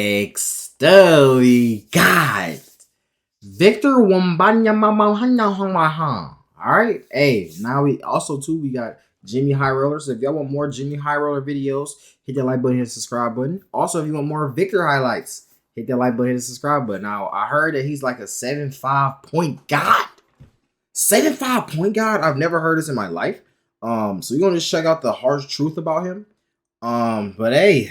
Next up, we got Victor Wembanyama. Alright, hey, now we got JxmyHighroller. So if y'all want more JxmyHighroller videos, hit that like button, hit the subscribe button. Also, if you want more Victor highlights, hit that like button, hit the subscribe button. Now, I heard that he's like a 7'5" point guard. 7'5" point guard? I've never heard this in my life. So we're gonna just check out the harsh truth about him. But hey,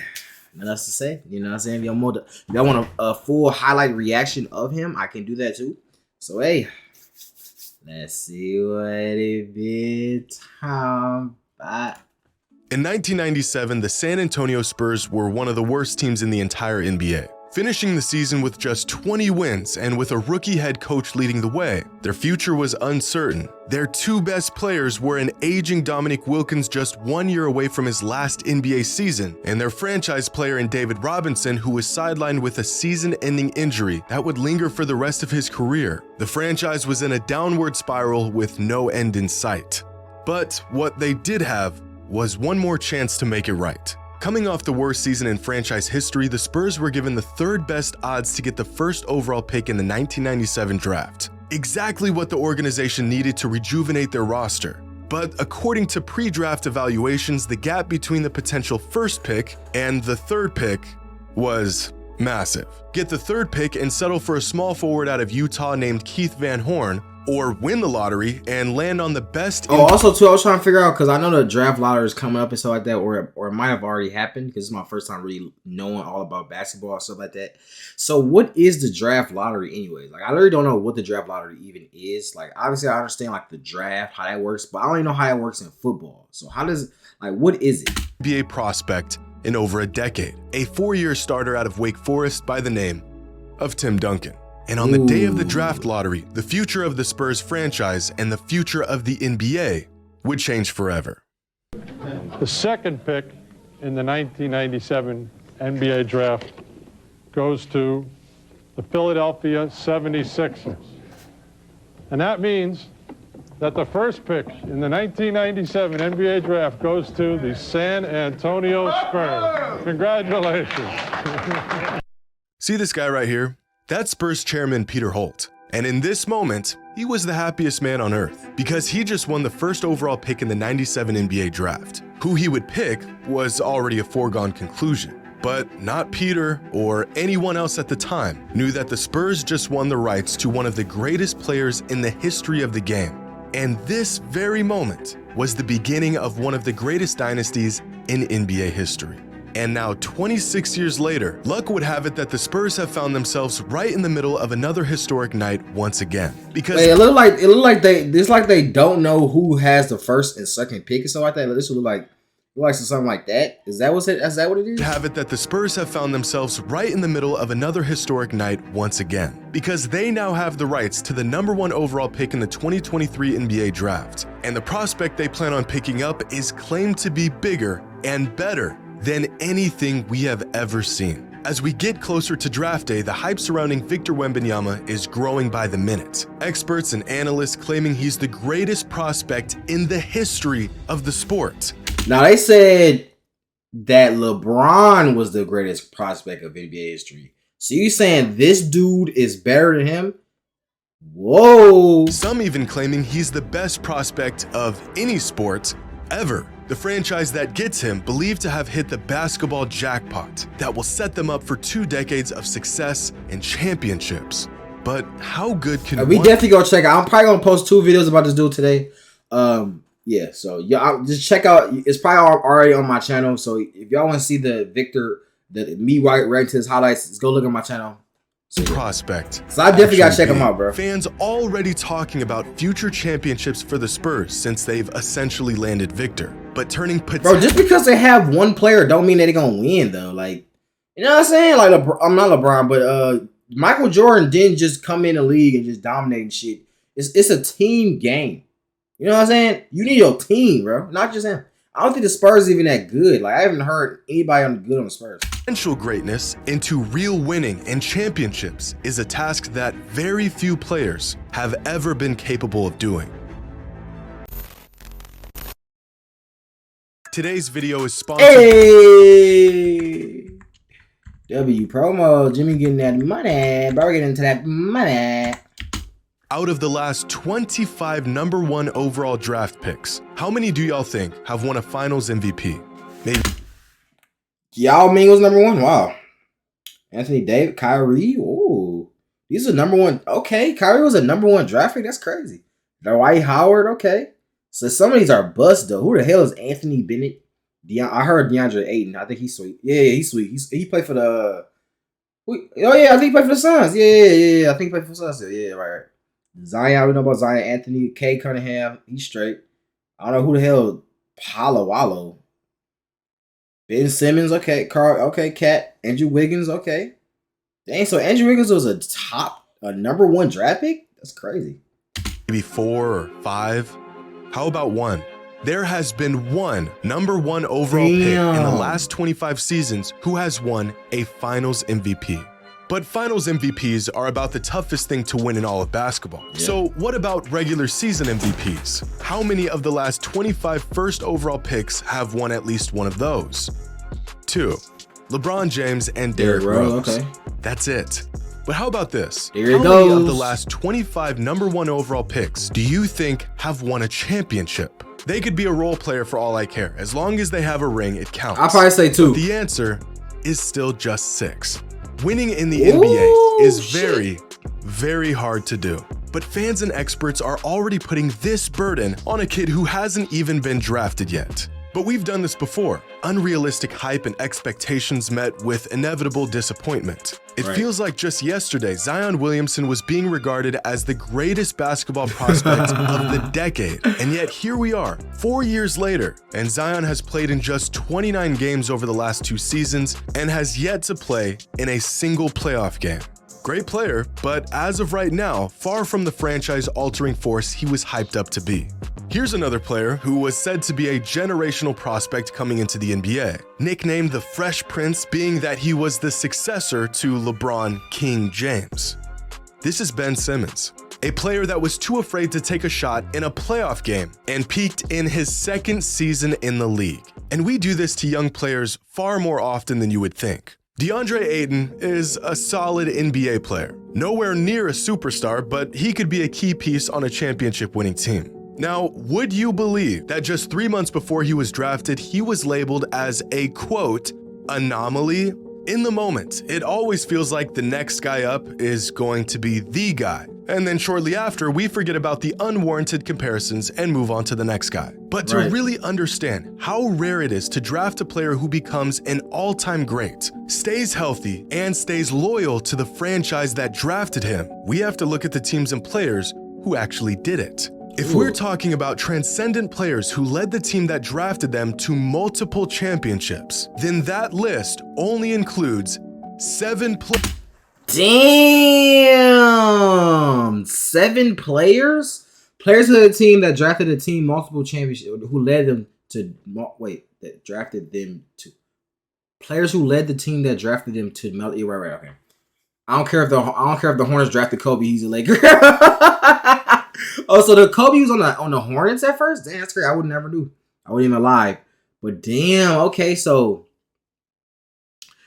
nothing else to say. You know what I'm saying? If y'all want a full highlight reaction of him, I can do that too. So hey, let's see what it be time about. In 1997, the San Antonio Spurs were one of the worst teams in the entire NBA. Finishing the season with just 20 wins and with a rookie head coach leading the way, their future was uncertain. Their two best players were an aging Dominique Wilkins just 1 year away from his last NBA season, and their franchise player in David Robinson, who was sidelined with a season-ending injury that would linger for the rest of his career. The franchise was in a downward spiral with no end in sight. But what they did have was one more chance to make it right. Coming off the worst season in franchise history, the Spurs were given the third best odds to get the first overall pick in the 1997 draft. Exactly what the organization needed to rejuvenate their roster. But according to pre-draft evaluations, the gap between the potential first pick and the third pick was massive. Get the third pick and settle for a small forward out of Utah named Keith Van Horn, or win the lottery and land on the best. Also too, I was trying to figure out, because I know the draft lottery is coming up and stuff like that, or it might have already happened, because it's my first time really knowing all about basketball and stuff like that. So what is the draft lottery anyways? Like, I literally don't know what the draft lottery even is. Like, obviously I understand like the draft, how that works, but I don't even know how it works in football. So how does, like, what is it? NBA prospect in over a decade, a 4-year starter out of Wake Forest by the name of Tim Duncan. And on the day of the draft lottery, the future of the Spurs franchise and the future of the NBA would change forever. The second pick in the 1997 NBA draft goes to the Philadelphia 76ers. And that means that the first pick in the 1997 NBA draft goes to the San Antonio Spurs. Congratulations. See this guy right here? That's Spurs chairman Peter Holt. And in this moment, he was the happiest man on earth because he just won the first overall pick in the 97 NBA draft. Who he would pick was already a foregone conclusion. But not Peter or anyone else at the time knew that the Spurs just won the rights to one of the greatest players in the history of the game. And this very moment was the beginning of one of the greatest dynasties in NBA history. And now, 26 years later, luck would have it that the Spurs have found themselves right in the middle of another historic night once again. Because it looked like they don't know who has the first and second pick and stuff like that. This would look like something like that. Is that what it is? Have it that the Spurs have found themselves right in the middle of another historic night once again, because they now have the rights to the #1 overall pick in the 2023 NBA draft. And the prospect they plan on picking up is claimed to be bigger and better than anything we have ever seen. As we get closer to draft day, the hype surrounding Victor Wembanyama is growing by the minute. Experts and analysts claiming he's the greatest prospect in the history of the sport. Now, they said that LeBron was the greatest prospect of NBA history. So you saying this dude is better than him? Whoa. Some even claiming he's the best prospect of any sport ever. The franchise that gets him believed to have hit the basketball jackpot that will set them up for 2 decades of success and championships. But how good can we definitely go check out. I'm probably gonna post 2 videos about this dude today. Yeah, so y'all just check out. It's probably already on my channel. So if y'all want to see the Victor, me reacting to his highlights, just go look at my channel. Prospect. So I definitely gotta check him out, bro. Fans already talking about future championships for the Spurs since they've essentially landed Victor. But turning bro, just because they have one player don't mean that they're gonna win though. Like, you know what I'm saying? Like, I'm not LeBron, but Michael Jordan didn't just come in the league and just dominate and shit. It's a team game. You know what I'm saying? You need your team, bro, not just him. I don't think the Spurs are even that good. Like, I haven't heard anybody good on the Spurs. Potential greatness into real winning and championships is a task that very few players have ever been capable of doing. Today's video is sponsored. Hey! W promo. Jimmy getting that money. Bro, getting into that money. Out of the last 25 number 1 overall draft picks, how many do y'all think have won a finals MVP? Maybe. Yao Ming was number 1. Wow. Anthony Davis, Kyrie. Ooh. These are number 1. Okay. Kyrie was a number 1 draft pick. That's crazy. Dwight Howard. Okay. So some of these are bust though. Who the hell is Anthony Bennett? I heard DeAndre Ayton. I think he's sweet. Yeah, he's sweet. He played for the. Oh yeah, I think he played for the Suns. Yeah. I think he played for the Suns. Yeah, right. Zion, we know about Zion. Anthony K. Cunningham, he's straight. I don't know who the hell. Palo Wallo. Ben Simmons, okay. Carl, okay. Cat. Andrew Wiggins, okay. Dang, so Andrew Wiggins was a number 1 draft pick? That's crazy. Maybe 4 or 5. How about 1? There has been one number 1 overall pick in the last 25 seasons who has won a finals MVP. But finals MVPs are about the toughest thing to win in all of basketball. Yeah. So what about regular season MVPs? How many of the last 25 first overall picks have won at least one of those? 2. LeBron James and Derrick Rose. Okay. That's it. But how about this? How many of the last 25 number 1 overall picks do you think have won a championship? They could be a role player for all I care. As long as they have a ring, it counts. I'll probably say 2. But the answer is still just 6. Winning in the NBA is very, very hard to do. But fans and experts are already putting this burden on a kid who hasn't even been drafted yet. But we've done this before. Unrealistic hype and expectations met with inevitable disappointment. It feels like just yesterday, Zion Williamson was being regarded as the greatest basketball prospect of the decade. And yet here we are, 4 years later, and Zion has played in just 29 games over the last 2 seasons and has yet to play in a single playoff game. Great player, but as of right now, far from the franchise-altering force he was hyped up to be. Here's another player who was said to be a generational prospect coming into the NBA, nicknamed the Fresh Prince, being that he was the successor to LeBron King James. This is Ben Simmons, a player that was too afraid to take a shot in a playoff game and peaked in his 2nd season in the league. And we do this to young players far more often than you would think. DeAndre Ayton is a solid NBA player, nowhere near a superstar, but he could be a key piece on a championship-winning team. Now, would you believe that just 3 months before he was drafted, he was labeled as a, quote, anomaly? In the moment, it always feels like the next guy up is going to be the guy. And then shortly after, we forget about the unwarranted comparisons and move on to the next guy. But to really understand how rare it is to draft a player who becomes an all-time great, stays healthy, and stays loyal to the franchise that drafted him, we have to look at the teams and players who actually did it. If we're talking about transcendent players who led the team that drafted them to multiple championships, then that list only includes 7 players. Damn! 7 players? Players of the team that drafted a team multiple championships, who led them to, that drafted them to. Players who led the team that drafted them to, right, okay. I don't care if the Hornets drafted Kobe, he's a Laker. Oh, so the Kobe was on the Hornets at first? Damn, that's great. I would never do. I wouldn't even lie. But damn, okay, so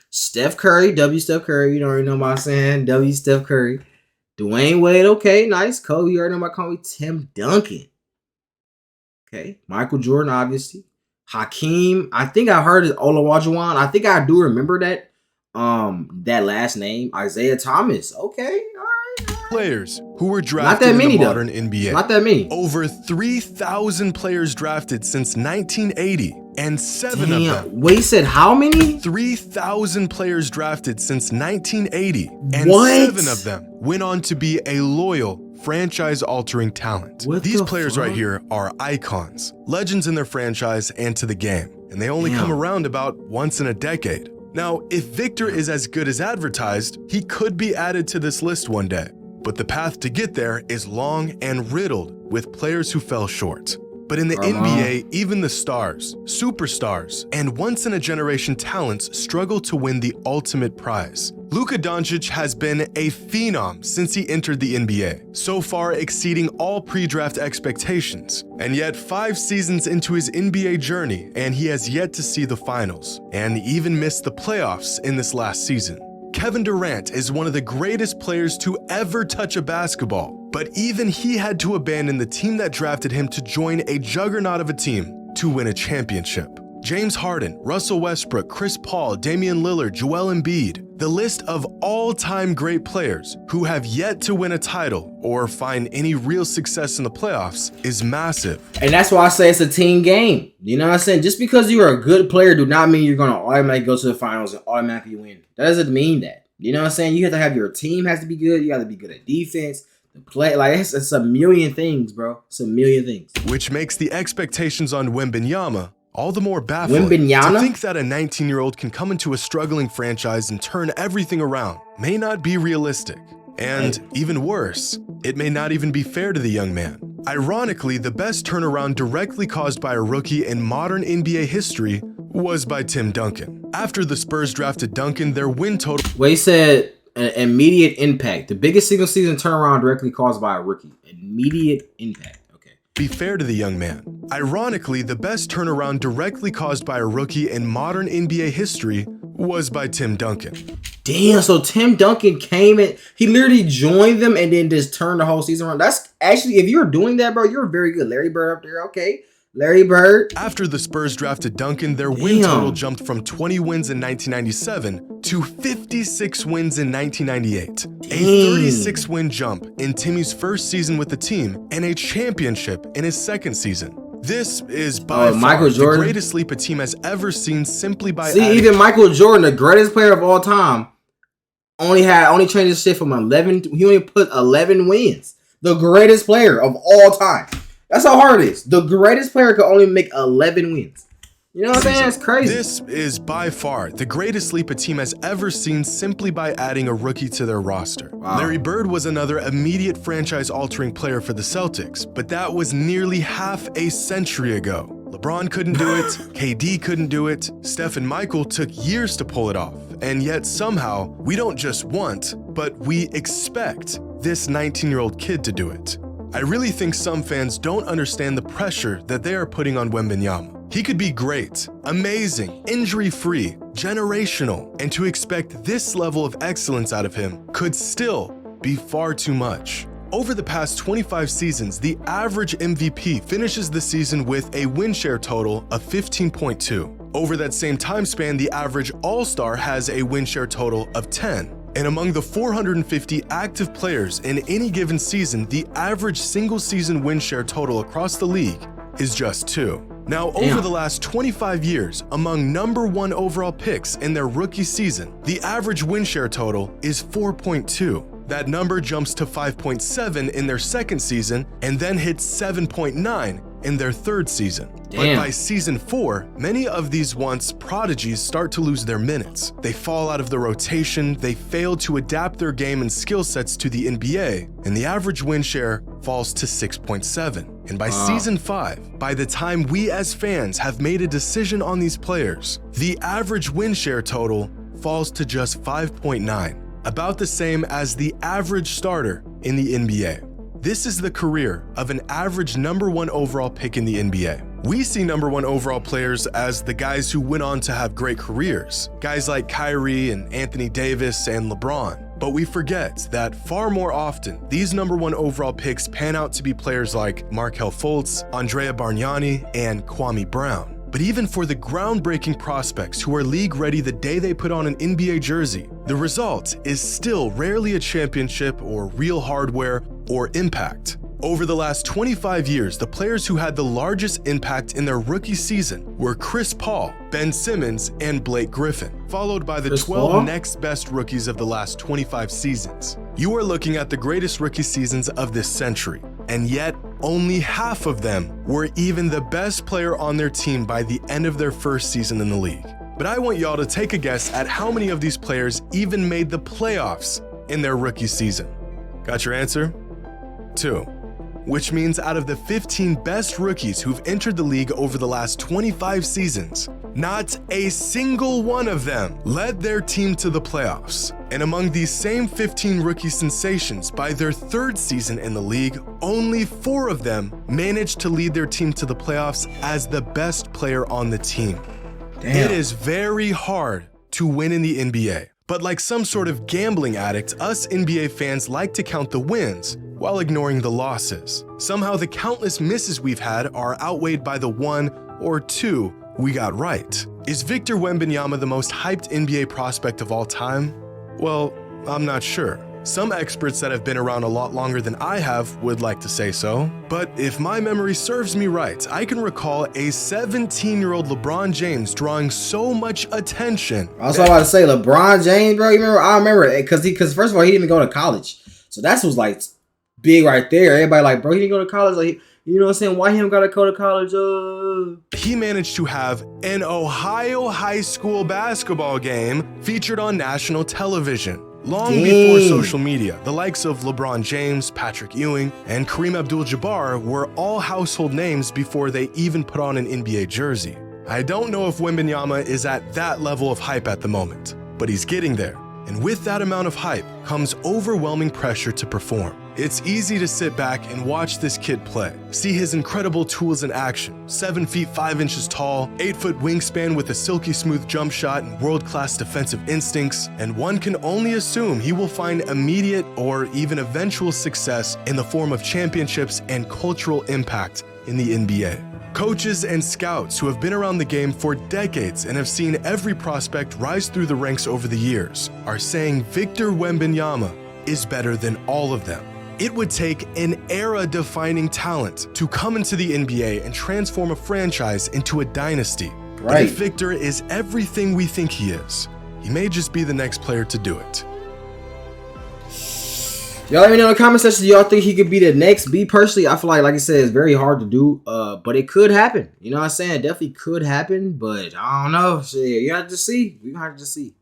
Steph Curry, Steph Curry, you don't already know what I'm saying. Steph Curry. Dwayne Wade, okay, nice. Kobe, you already know about Kobe. Tim Duncan. Okay. Michael Jordan, obviously. Hakeem, I think I heard it, Olajuwon. I think I do remember that last name. Isaiah Thomas. Okay, all right. Players who were drafted in the modern NBA. Not that many. Over 3,000 players drafted since 1980, and 7 of them. Wait, you said how many? 3,000 players drafted since 1980, and 7 of them went on to be a loyal, franchise-altering talent. These players right here are icons, legends in their franchise and to the game, and they only come around about once in a decade. Now, if Victor is as good as advertised, he could be added to this list one day. But the path to get there is long and riddled with players who fell short. But in the Come NBA, even the stars, superstars, and once-in-a-generation talents struggle to win the ultimate prize. Luka Doncic has been a phenom since he entered the NBA, so far exceeding all pre-draft expectations. And yet 5 seasons into his NBA journey, and he has yet to see the finals, and even missed the playoffs in this last season. Kevin Durant is one of the greatest players to ever touch a basketball, but even he had to abandon the team that drafted him to join a juggernaut of a team to win a championship. James Harden, Russell Westbrook, Chris Paul, Damian Lillard, Joel Embiid, the list of all-time great players who have yet to win a title or find any real success in the playoffs is massive. And that's why I say it's a team game. You know what I'm saying? Just because you're a good player do not mean you're going to automatically go to the finals and automatically win. That doesn't mean that. You know what I'm saying? You have to have your team has to be good. You got to be good at defense. The play, like it's a million things, bro. It's a million things. Which makes the expectations on Wembanyama all the more baffling. Wembanyama? To think that a 19-year-old can come into a struggling franchise and turn everything around may not be realistic. And even worse, it may not even be fair to the young man. Ironically, the best turnaround directly caused by a rookie in modern NBA history was by Tim Duncan. After the Spurs drafted Duncan, their win total... Well, he said an immediate impact. The biggest single season turnaround directly caused by a rookie. Immediate impact. Be fair to the young man. Ironically, the best turnaround directly caused by a rookie in modern NBA history was by Tim Duncan. Damn, so Tim Duncan came in, he literally joined them and then just turned the whole season around. That's actually, if you're doing that, bro, you're very good. Larry Bird up there, okay. Larry Bird. After the Spurs drafted Duncan, their win total jumped from 20 wins in 1997 to 56 wins in 1998. A 36-win jump in Timmy's first season with the team and a championship in his second season. This is by far the greatest leap a team has ever seen simply by even Michael Jordan, the greatest player of all time, only changed his shit from 11. He only put 11 wins. The greatest player of all time. That's how hard it is. The greatest player could only make 11 wins. You know what I'm saying? That's crazy. This is by far the greatest leap a team has ever seen simply by adding a rookie to their roster. Wow. Larry Bird was another immediate franchise-altering player for the Celtics, but that was nearly half a century ago. LeBron couldn't do it, KD couldn't do it, Steph and Michael took years to pull it off, and yet somehow we don't just want, but we expect this 19-year-old kid to do it. I really think some fans don't understand the pressure that they are putting on Wembanyama. He could be great, amazing, injury-free, generational, and to expect this level of excellence out of him could still be far too much. Over the past 25 seasons, the average MVP finishes the season with a win share total of 15.2. Over that same time span, the average All-Star has a win share total of 10. And among the 450 active players in any given season, the average single-season win share total across the league is just 2. Now, over the last 25 years, among #1 overall picks in their rookie season, the average win share total is 4.2. That number jumps to 5.7 in their second season and then hits 7.9 in their third season. But by season 4, many of these once prodigies start to lose their minutes. They fall out of the rotation, they fail to adapt their game and skill sets to the NBA, and the average win share falls to 6.7. And by season 5, by the time we as fans have made a decision on these players, the average win share total falls to just 5.9, about the same as the average starter in the NBA. This is the career of an average #1 overall pick in the NBA. We see #1 overall players as the guys who went on to have great careers, guys like Kyrie and Anthony Davis and LeBron. But we forget that far more often, these #1 overall picks pan out to be players like Markelle Fultz, Andrea Bargnani, and Kwame Brown. But even for the groundbreaking prospects who are league ready the day they put on an NBA jersey, the result is still rarely a championship or real hardware or impact. Over the last 25 years, the players who had the largest impact in their rookie season were Chris Paul, Ben Simmons, and Blake Griffin, followed by the 12 next best rookies of the last 25 seasons. You are looking at the greatest rookie seasons of this century, and yet only half of them were even the best player on their team by the end of their first season in the league. But I want y'all to take a guess at how many of these players even made the playoffs in their rookie season. Got your answer? 2. which means out of the 15 best rookies who've entered the league over the last 25 seasons, not a single one of them led their team to the playoffs. And among these same 15 rookie sensations, by their third season in the league, only 4 of them managed to lead their team to the playoffs as the best player on the team. Damn. It is very hard to win in the NBA. But like some sort of gambling addict, us NBA fans like to count the wins while ignoring the losses. Somehow the countless misses we've had are outweighed by the 1 or 2 we got right. Is Victor Wembanyama the most hyped NBA prospect of all time? Well, I'm not sure. Some experts that have been around a lot longer than I have would like to say so. But if my memory serves me right, I can recall a 17-year-old LeBron James drawing so much attention. I was about to say LeBron James, bro. You remember? I remember because first of all, he didn't even go to college, so that's was like big right there. Everybody like, bro, he didn't go to college. Like, you know what I'm saying? Why him gotta go to college? He managed to have an Ohio high school basketball game featured on national television. Long before social media, the likes of LeBron James, Patrick Ewing, and Kareem Abdul-Jabbar were all household names before they even put on an NBA jersey. I don't know if Wembanyama is at that level of hype at the moment, but he's getting there. And with that amount of hype comes overwhelming pressure to perform. It's easy to sit back and watch this kid play, see his incredible tools in action, 7 feet 5 inches tall, 8-foot wingspan with a silky smooth jump shot and world-class defensive instincts, and one can only assume he will find immediate or even eventual success in the form of championships and cultural impact in the NBA. Coaches and scouts who have been around the game for decades and have seen every prospect rise through the ranks over the years are saying Victor Wembanyama is better than all of them. It would take an era-defining talent to come into the NBA and transform a franchise into a dynasty. Right. But if Victor is everything we think he is, he may just be the next player to do it. Y'all let me know in the comment section. Do y'all think he could be the next? Me personally, I feel like I said, it's very hard to do. But it could happen. You know what I'm saying? It definitely could happen. But I don't know. Shit, you have to see. We have to see.